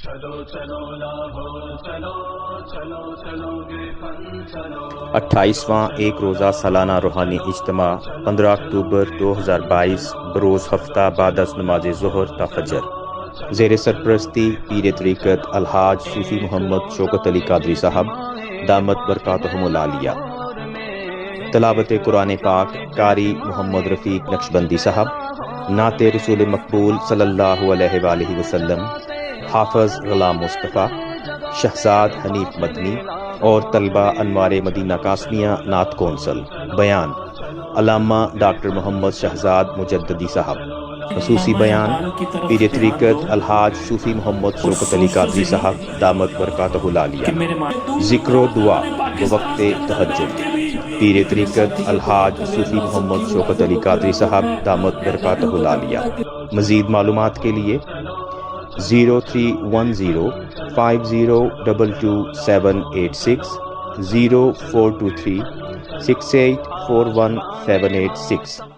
چلو چلو لاہور چلو چلو چلو گے پن چلو 28واں ایک روزہ سالانہ روحانی اجتماع 15 اکتوبر 2022 بروز ہفتہ بعد از نماز ظہر تا فجر، زیر سرپرستی پیر طریقت الحاج صوفی محمد شوکت علی قادری صاحب دامت برکاتہم العالیہ۔ تلاوت قرآن پاک قاری محمد رفیق نقشبندی صاحب، نعت رسول مقبول صلی اللہ علیہ وآلہ وسلم، حافظ غلام مصطفیٰ، شہزاد حنیف مدنی اور طلبہ انوار مدینہ قاسمیہ نعت کونسل۔ بیان علامہ ڈاکٹر محمد شہزاد مجددی صاحب۔ خصوصی بیان پیر طریقت الحاج صوفی محمد شوکت علی قادری صاحب دامت برکاتہ العالیہ۔ ذکر و دعا بوقت تہجد، پیر طریقت الحاج صوفی محمد شوکت علی قادری صاحب دامت برکاتہ العالیہ۔ مزید معلومات کے لیے 031050222786 04236841 786